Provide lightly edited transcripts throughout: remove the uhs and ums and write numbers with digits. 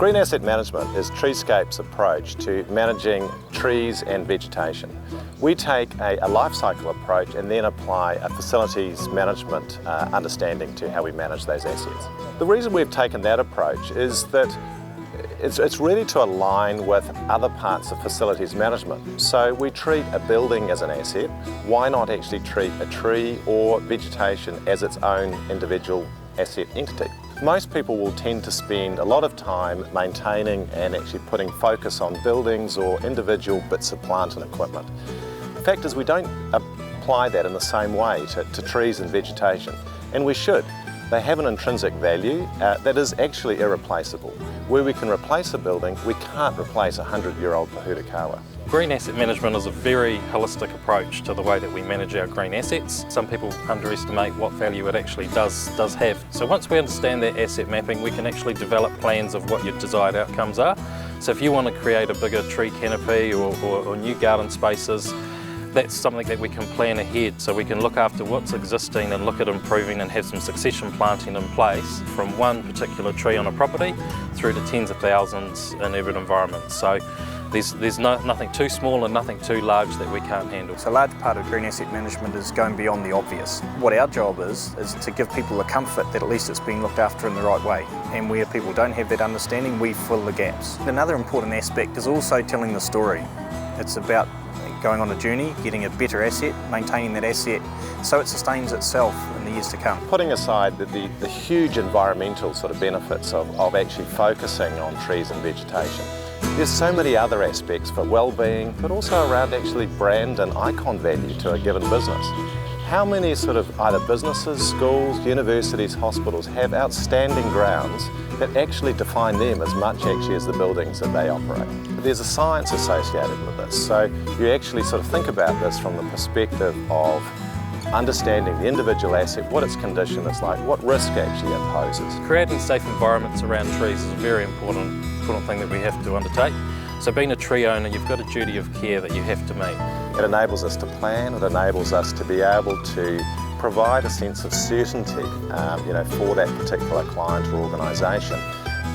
Green asset management is Treescape's approach to managing trees and vegetation. We take a life cycle approach and then apply a facilities management understanding to how we manage those assets. The reason we've taken that approach is that it's really to align with other parts of facilities management. So we treat a building as an asset. Why not actually treat a tree or vegetation as its own individual asset entity? Most people will tend to spend a lot of time maintaining and actually putting focus on buildings or individual bits of plant and equipment. The fact is we don't apply that in the same way to trees and vegetation, and we should. They have an intrinsic value that is actually irreplaceable. Where we can replace a building, we can't replace a 100-year-old pohutukawa. Green asset management is a very holistic approach to the way that we manage our green assets. Some people underestimate what value it actually does have. So once we understand that asset mapping, we can actually develop plans of what your desired outcomes are. So if you want to create a bigger tree canopy or new garden spaces, that's something that we can plan ahead, so we can look after what's existing and look at improving and have some succession planting in place from one particular tree on a property through to tens of thousands in urban environments. So there's nothing too small and nothing too large that we can't handle. So a large part of green asset management is going beyond the obvious. What our job is to give people the comfort that at least it's being looked after in the right way. And where people don't have that understanding, we fill the gaps. Another important aspect is also telling the story. It's about going on a journey, getting a better asset, maintaining that asset so it sustains itself in the years to come. Putting aside the huge environmental sort of benefits of actually focusing on trees and vegetation, there's so many other aspects for well-being, but also around actually brand and icon value to a given business. How many sort of either businesses, schools, universities, hospitals have outstanding grounds that actually define them as much actually as the buildings that they operate? There's a science associated with this, so you actually sort of think about this from the perspective of understanding the individual asset, what its condition is like, what risk actually imposes. Creating safe environments around trees is a very important thing that we have to undertake. So being a tree owner, you've got a duty of care that you have to meet. It enables us to plan, it enables us to be able to provide a sense of certainty for that particular client or organisation.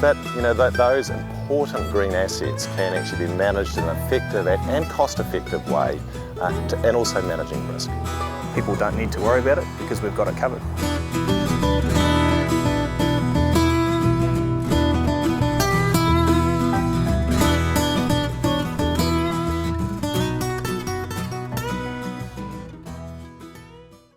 That those important green assets can actually be managed in an effective and cost-effective way and also managing risk. People don't need to worry about it because we've got it covered.